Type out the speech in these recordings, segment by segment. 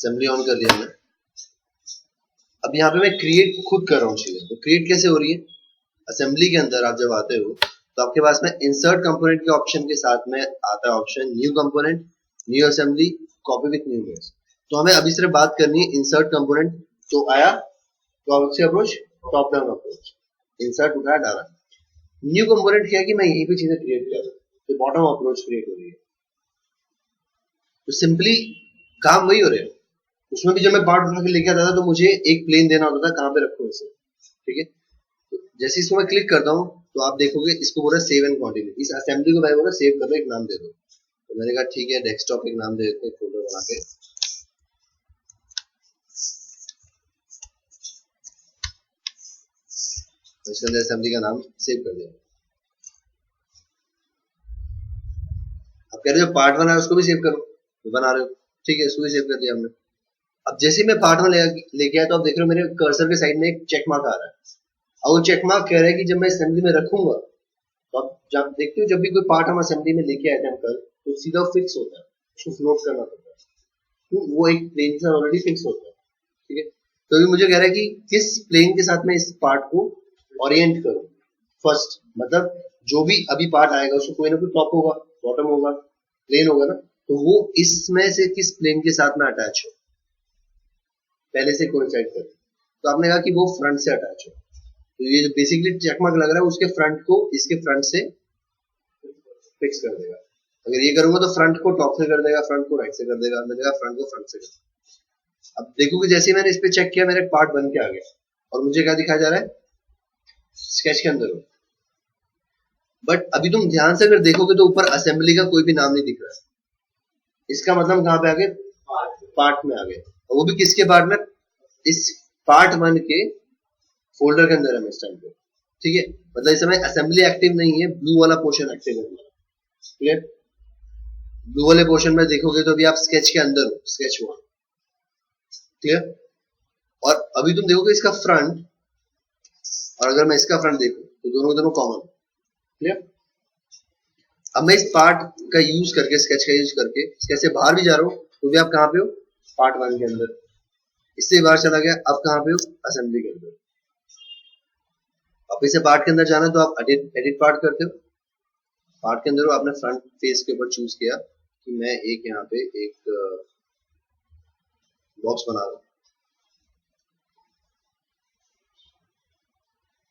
Assembly on कर लिया हमने। अब यहाँ पे मैं क्रिएट खुद कर रहा हूँ चीजें, तो क्रिएट कैसे हो रही है? असेंबली के अंदर आप जब आते हो तो आपके पास में इंसर्ट कंपोनेंट के ऑप्शन के साथ में आता है option new component, new assembly, copy with new layers. तो हमें अभी सिर्फ बात करनी है इंसर्ट कंपोनेंट। तो आया कौन सी approach? Top down approach. Insert उठाया डाला। न्यू कंपोनेंट क्या है कि मैं यहीं पे चीजें क्रिएट कर रहा हूँ, तो बॉटम अप्रोच क्रिएट हो रही है। तो सिंपली काम वही हो रहा है। उसमें भी जब मैं पार्ट उठा के लेके आता था तो मुझे एक प्लेन देना होता था कहाँ पे रखूं इसे, ठीक है। तो जैसे इसको मैं क्लिक करता हूँ तो आप देखोगे इसको बोल रहा है सेव एंड कंटिन्यू। इस असेंबली को मैं बोल रहा सेव कर दो, एक नाम दे दो। तो मैंने कहा ठीक है, डेस्कटॉप एक नाम दे देते हैं फोल्डर बना के। इसके अंदर असेंबली का नाम सेव कर दिया। अब कह रहे हो पार्ट 1 है उसको भी सेव करो, तो बना रहे हो, ठीक है, इसको भी सेव कर दिया हमने। अब जैसे मैं पार्ट 1 लेके आया तो आप देख रहे हो मेरे कर्सर के साइड में एक चेक मार्क आ रहा है। और वो चेक मार्क कह रहा है कि जब मैं असेंबली में रखूंगा, तो आप जब देखते हो जब भी कोई पार्ट हम असेंबली में लेके आए थे हम कल, तो सीधा फिक्स होता है, उसको फ्लोट करना पड़ता है, तो वो एक प्लेन के साथ ऑलरेडी फिक्स होता है, ठीक है। तो अभी मुझे कह रहा है कि किस प्लेन के साथ मैं इस पार्ट को ओरिएंट करूं। फर्स्ट मतलब जो भी अभी पार्ट आएगा उसको कोई ना कोई टॉप होगा, बॉटम होगा, प्लेन होगा ना, तो वो इसमें से किस प्लेन के साथ में अटैच हो, पहले से कोइंसाइड कर। तो आपने कहा कि वो फ्रंट से अटैच हो, तो ये जो बेसिकली चेकमार्क लग रहा है उसके फ्रंट को इसके फ्रंट से फिक्स कर देगा। अगर ये करूंगा तो फ्रंट को टॉप से कर देगा, फ्रंट को राइट से कर देगा, मैंने कहा फ्रंट को फ्रंट से कर देगा। अब देखोगे जैसे ही मैंने इस पे चेक किया मेरा पार्ट बन के आ गया, और मुझे क्या दिखाया जा रहा है? स्केच के अंदर हो। बट अभी तुम ध्यान से अगर देखोगे तो ऊपर असेंबली का कोई भी नाम नहीं दिख रहा है। इसका मतलब कहां पे आ गए? पार्ट में आ गए, और वो भी किसके पार्ट में? इस पार्ट 1 के फोल्डर के अंदर है इस टाइम पे, ठीक है। मतलब इस समय असेंबली एक्टिव नहीं है, ब्लू वाला पोर्शन एक्टिव है, क्लियर। ब्लू वाले पोर्शन में देखोगे तो अभी आप स्केच के अंदर हो, स्केच 1, क्लियर। और अभी तुम देखोगे इसका फ्रंट, और अगर मैं इसका फ्रंट देखूं तो दोनों कॉमन, क्लियर। अब मैं इस पार्ट का यूज करके, स्केच का यूज करके कैसे बाहर भी जा रहा हूं, तो भी आप कहां पे हो? पार्ट 1 के अंदर। इससे बाहर चला गया, अब कहां पे हो? असेंबली के अंदर। अब इसे पार्ट के अंदर जाना तो आप एडिट पार्ट करते हो, पार्ट के अंदर हो, आपने फ्रंट फेस के ऊपर चूज किया कि मैं एक यहाँ पे एक बॉक्स बना रहा हूं,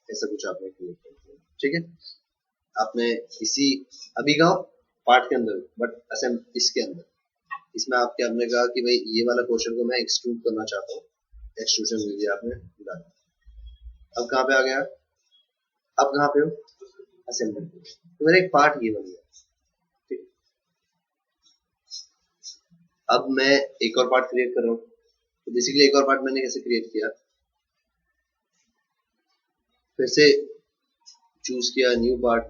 ऐसा कुछ आपने क्रिएट किया, ठीक है। आपने इसी अभी का पार्ट के अंदर, बट असेंबली इसके अंदर, इसमें आपके आपने कहा कि भाई ये वाला पोर्शन को मैं एक्सट्रूड करना चाहता हूँ, एक्सट्रूजन दीजिए, आपने डाला। अब कहाँ पे आ गया? अब कहाँ पे हो? असेंबली। तो मेरा एक पार्ट ये बन गया, ठीक। अब मैं एक और पार्ट क्रिएट कर रहा हूँ, तो बेसिकली एक और पार्ट मैंने कैसे क्रिएट किया, फिर से चूज किया न्यू पार्ट,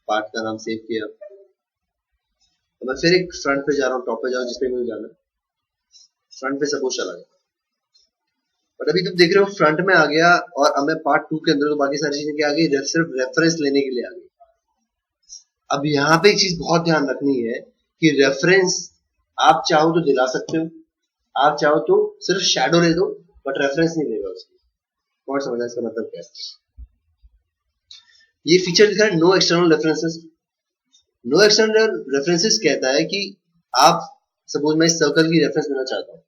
पार्ट का नाम सेव किया। तो मैं फिर एक फ्रंट पे जा रहा हूँ, टॉप पे जा रहा हूँ, जिसपे मुझे जाना, फ्रंट पे सपोज चला गया। बट अभी तुम देख रहे हो फ्रंट में आ गया, और अब मैं पार्ट 2 के अंदर, तो बाकी सारी चीजें क्या आ गई? सिर्फ रेफरेंस लेने के लिए आ गई। अब यहाँ पे एक चीज बहुत ध्यान रखनी है कि रेफरेंस आप चाहो तो दिला सकते हो, आप चाहो तो सिर्फ शैडो ले दो, बट रेफरेंस नहीं देगा उसकी। कौन समझना इसका मतलब क्या है? ये फीचर दिखा है no external references. No external references कहता है कि आप सपोज मैं इस सर्कल की रेफरेंस देना चाहता हूँ,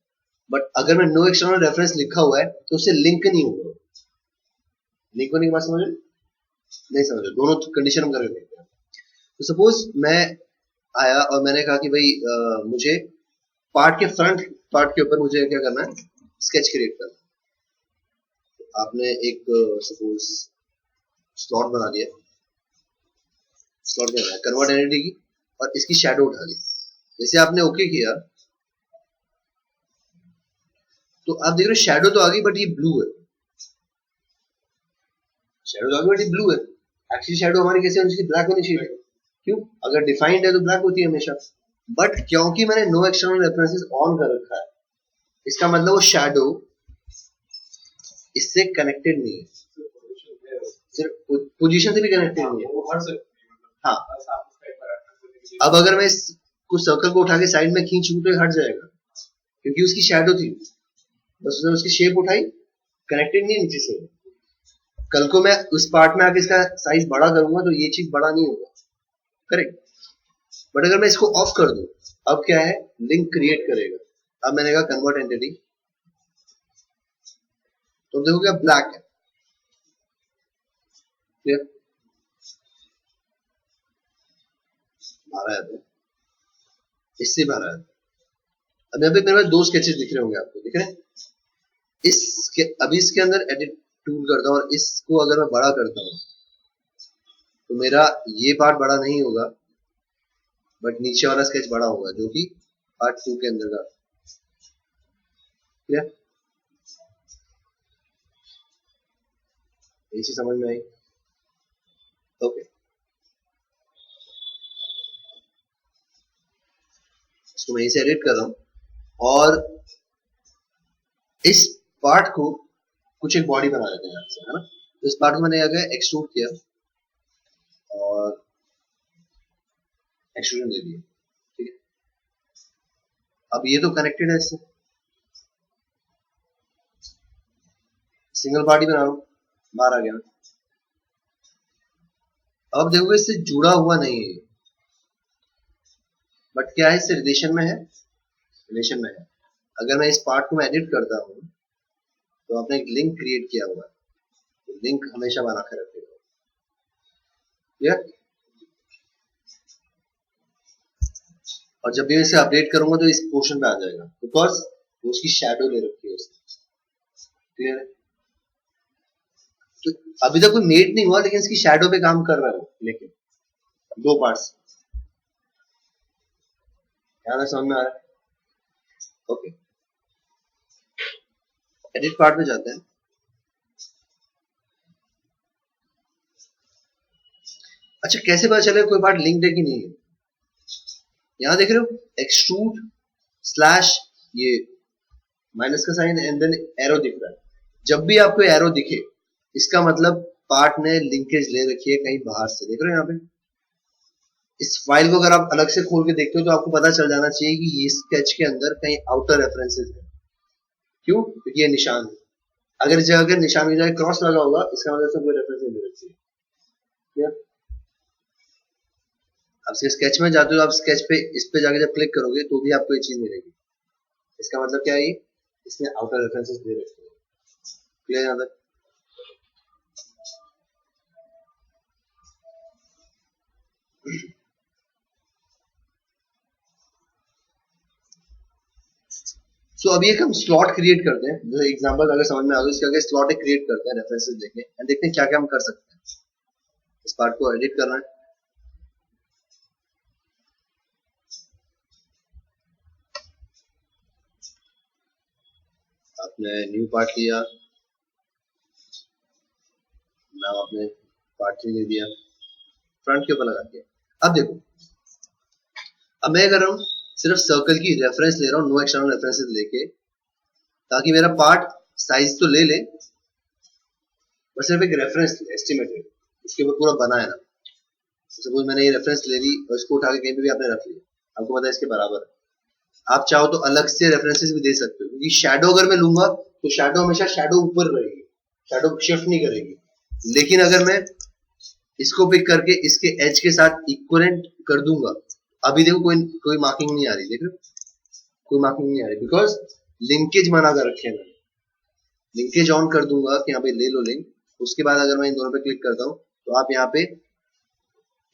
बट अगर मैं नो एक्सटर्नल रेफरेंस लिखा हुआ है तो उससे लिंक नहीं होगा। लिंक होने की बात समझ नहीं समझ? दोनों कंडीशन हम करके देखते हैं। तो सपोज मैं आया और मैंने कहा कि भाई मुझे पार्ट के फ्रंट पार्ट के ऊपर मुझे क्या करना है? स्केच क्रिएट करना है। तो आपने एक सपोज स्लॉट बना दिया, स्लॉट बनाया, कन्वर्ट एंटिटी की, और इसकी शैडो उठा ली। जैसे आपने ओके किया तो आप देख रहे हो शैडो तो आ गई, बट ये ब्लू है। शैडो तो आ गई बट ये ब्लू है। एक्चुअली शैडो हमारी कैसे होनी चाहिए? ब्लैक होनी चाहिए। क्यों? अगर डिफाइंड है तो ब्लैक होती है हमेशा। बट क्योंकि मैंने नो एक्सटर्नल रेफरेंसेस ऑन कर रखा है, इसका मतलब वो शैडो इससे कनेक्टेड नहीं है, सिर्फ पोजीशन से भी कनेक्टेड नहीं है। हाँ, अब अगर मैं इस कुछ सर्कल को उठा के साइड में खींचूं तो हट जाएगा, क्योंकि उसकी शैडो थी, बस उसने उसकी शेप उठाई, कनेक्टेड नहीं नीचे से। कल को मैं उस पार्ट में आके इसका साइज बड़ा करूंगा तो ये चीज बड़ा नहीं होगा, करेक्ट। बट अगर मैं इसको ऑफ कर दूं, अब क्या है, लिंक क्रिएट करेगा। अब मैंने कहा कन्वर्ट एंटिटी, तो देखोगे अब ब्लैक है, क्लियर, भरा है तो इससे भरा है। अब यहाँ पे मेरे पास दो स्केचेस दिख रहे होंगे आपको, दिख रहे हैं? अभी इसके अंदर एडिट टूल करता हूँ और इसको अगर मैं बड़ा करता हूँ तो मेरा ये पार्ट बड़ा नहीं होगा, बट नीचे वाला स्केच बड़ा होगा, जो कि पार्ट 2 के अंदर का, क्लियर, ये चीज समझ में आई? ओके, इसको मैं इसे एडिट कर रहा हूँ और इस पार्ट को कुछ एक बॉडी बना देते हैं यहाँ से, है ना। तो इस पार्ट को मैंने अगर एक्सट्रूड किया और एक्सट्रूजन दे दिया, ठीक है। अब ये तो कनेक्टेड है इससे, सिंगल पार्टी बना रहा हूँ, बाहर आ गया। अब देखोगे इससे जुड़ा हुआ नहीं है, बट क्या है, इससे रिलेशन में है, रिलेशन में है। अगर मैं इस पार्ट को मैं एडिट करता हूँ तो आपने एक लिंक क्रिएट किया हुआ है, तो लिंक हमेशा बना कर रखेगा, क्लियर। और जब भी मैं इसे अपडेट करूंगा तो इस पोर्शन पे आ जाएगा, बिकॉज उसकी शैडो ले रखी है उसने, क्लियर है। तो अभी तक कोई मेट नहीं हुआ, लेकिन इसकी शैडो पे काम कर रहा है, लेकिन दो पार्ट्स, ध्यान से समझ में आ रहा है? ओके, एडिट पार्ट में जाते हैं। अच्छा, कैसे पता चलेगा कोई पार्ट लिंक्ड है कि नहीं है? यहां देख रहे हो, एक्सट्रूड स्लैश ये माइनस का साइन एंड देन एरो दिख रहा है। जब भी आपको एरो दिखे, इसका मतलब पार्ट ने लिंकेज ले रखी है कहीं बाहर से, देख रहे हो यहाँ पे। इस फाइल को अगर आप अलग से खोल के देखते हो तो आपको पता चल जाना चाहिए कि ये स्केच के अंदर कहीं आउटर रेफरेंसेस है। क्यों? क्योंकि ये निशान है। अगर जगह निशान की जगह क्रॉस लगा होगा, इसका मतलब से कोई रेफरेंस नहीं मिल रही है। अब स्केच में जाते हो, आप स्केच पे इस पे जाके जब क्लिक करोगे तो भी आपको ये चीज मिलेगी। इसका मतलब क्या है, इसमें आउटर रेफरेंसेस दे रखे हैं, क्लियर यहाँ तक? सो अभी एक हम स्लॉट क्रिएट करते हैं, जो एग्जांपल अगर समझ में आ गया, इसके आगे स्लॉट एक क्रिएट करते हैं रेफरेंसेस देके, एंड देखते हैं क्या क्या हम कर सकते हैं। इस पार्ट को एडिट करना है, आपने न्यू पार्ट लिया, नाम आपने पार्ट 3 दे दिया, फ्रंट के ऊपर लगा दिया। अब देखो, अब मैं कर रहा हूँ, सिर्फ सर्कल की रेफरेंस ले रहा हूँ, नो एक्सटर्नल रेफरेंसेस लेके, ताकि मेरा पार्ट साइज तो ले ले, बस सिर्फ एक रेफरेंस एस्टिमेटेड, उसके ऊपर पूरा बना है ना। सपोज मैंने ये रेफरेंस ले ली और इसको उठा के कहीं पे भी आपने रख लिया, आपको पता है इसके बराबर है। आप चाहो तो अलग से रेफरेंसेस भी दे सकते हो, क्योंकि शैडो अगर मैं लूंगा तो शैडो हमेशा शैडो ऊपर रहेगी, शैडो शिफ्ट नहीं करेगी। लेकिन अगर मैं इसको पिक करके इसके एज के साथ इक्वलेंट कर दूंगा, अभी देखो कोई कोई मार्किंग नहीं आ रही, देख रहे हो, कोई मार्किंग नहीं आ रही, बिकॉज लिंकेज मना कर रखे हैं मैंने। लिंकेज ऑन कर दूंगा कि यहाँ पे ले लो लिंक, उसके बाद अगर मैं इन दोनों पे क्लिक करता हूँ तो आप यहाँ पे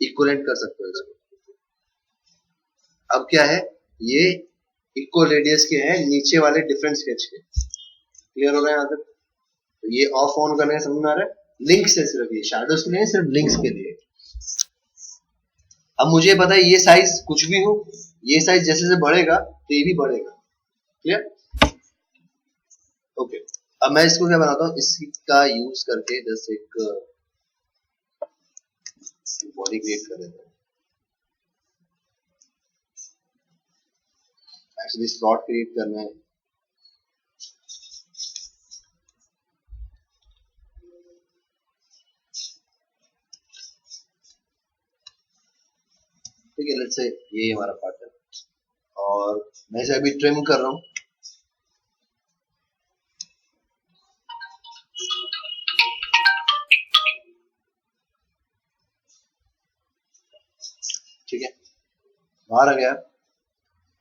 इक्वलेंट कर सकते हो इसको। अब क्या है, ये इक्वल रेडियस के हैं नीचे वाले डिफरेंट स्केच के, क्लियर हो रहा है यहाँ तक? तो ये ऑफ ऑन करने का समझ में आ रहा है? लिंक से सिर्फ, ये शैडोज के लिए, सिर्फ लिंक्स के लिए। अब मुझे पता है ये साइज कुछ भी हो, ये साइज जैसे जैसे बढ़ेगा तो ये भी बढ़ेगा, क्लियर? ओके, अब मैं इसको क्या बनाता हूँ, इसका यूज करके जैसे एक बॉडी क्रिएट कर देता हूँ। एक्चुअली स्लॉट क्रिएट करना है, ठीक है, लेट्स से ये हमारा पार्ट है और मैं इसे अभी ट्रिम कर रहा हूँ। ठीक है, बाहर आ गया।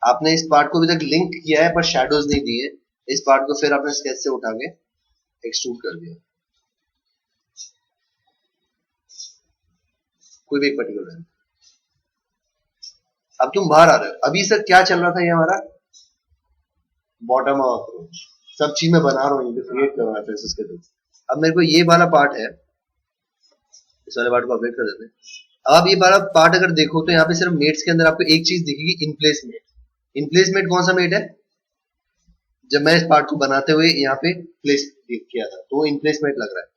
आपने इस पार्ट को अभी तक लिंक किया है पर शेडोज नहीं दिए। इस पार्ट को फिर आपने स्केच से उठा के एक्सट्रूड कर दिया, कोई भी एक पर्टिकुलर। अब तुम बाहर आ रहे हो। अभी सर क्या चल रहा था, ये हमारा बॉटम अप अप्रोच, सब चीज मैं बना रहा हूँ, क्रिएट कर रहा हूँ के थ्रू। अब मेरे को ये वाला पार्ट है, इस वाले पार्ट को अपडेट कर देते हैं। अब आप ये वाला पार्ट अगर देखो तो यहाँ पे सिर्फ मेट्स के अंदर आपको एक चीज दिखेगी, इनप्लेस मेट। इनप्लेस मेट कौन सा मेट है? जब मैं इस पार्ट को बनाते हुए यहाँ पे प्लेस किया था तो इनप्लेस मेट लग रहा है।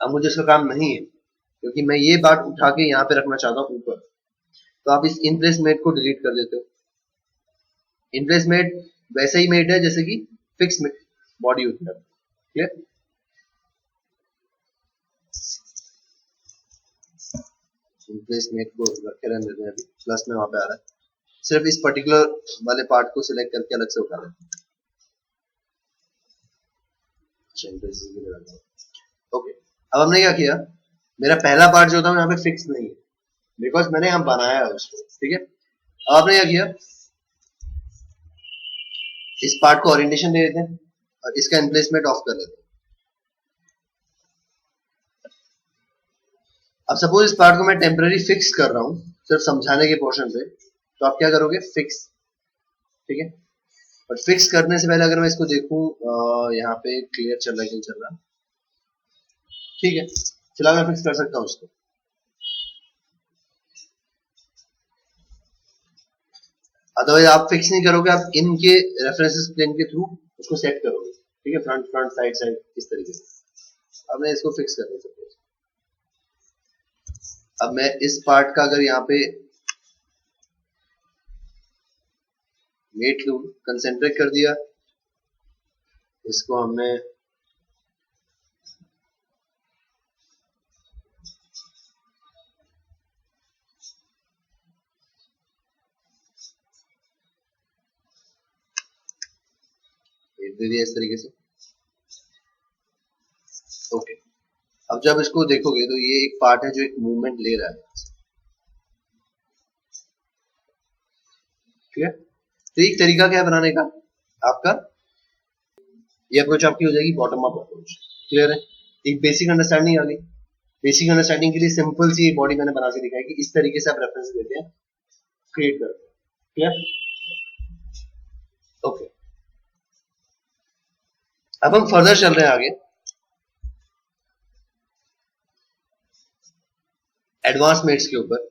अब मुझे इसका काम नहीं है क्योंकि मैं ये पार्ट उठा के यहाँ पे रखना चाहता हूँ ऊपर, तो आप इस इनप्लेस मेट को डिलीट कर देते हो। इनप्लेस मेट वैसा ही मेट है जैसे कि फिक्स बॉडी होती है। क्लियर? इनप्लेस मेट को रखे रहने देते हैं, अभी प्लस में वहां पे आ रहा है। सिर्फ इस पर्टिकुलर वाले पार्ट को सिलेक्ट करके अलग से उठा लेते हैं। ओके, अब हमने क्या किया, मेरा पहला पार्ट जो था यहाँ पे फिक्स नहीं है बिकॉज मैंने यहाँ बनाया है उसको। ठीक है, अब आपने क्या किया, इस पार्ट को ओरिएंटेशन दे देते हैं और इसका एम्प्लेसमेंट ऑफ कर देते हैं। अब सपोज इस पार्ट को मैं टेम्पररी फिक्स कर रहा हूं सिर्फ समझाने के पोर्शन पे, तो आप क्या करोगे, फिक्स। ठीक है, बट फिक्स करने से पहले अगर मैं इसको देखूं, यहाँ पे क्लियर चल रहा है, नहीं चल रहा, ठीक है, फिलहाल मैं फिक्स कर सकता हूं उसको। अदरवाइज आप फिक्स नहीं करोगे, आप इनके रेफरेंसेस प्लेन के थ्रू उसको सेट करोगे। ठीक है, फ्रंट फ्रंट साइड साइड इस तरीके से। अब मैं इसको फिक्स कर सकता हूं। अब मैं इस पार्ट का अगर यहाँ पे मेट लूं, कंसेंट्रेट कर दिया, इसको हमने दे दिया इस तरीके से। ओके, अब जब इसको देखोगे तो ये एक पार्ट है जो एक मूवमेंट ले रहा है। ठीक है, तो एक तरीका क्या है बनाने का आपका, ये अप्रोच आपकी हो जाएगी बॉटम अप अप्रोच। क्लियर है, एक बेसिक अंडरस्टैंडिंग आ गई। बेसिक अंडरस्टैंडिंग के लिए सिंपल सी बॉडी मैंने बना के दिखाई कि इस तरीके से आप रेफरेंस देते हैं, क्रिएट करते हैं। क्लियर? ओके, अब हम फर्दर चल रहे हैं आगे एडवांस मेट्स के ऊपर।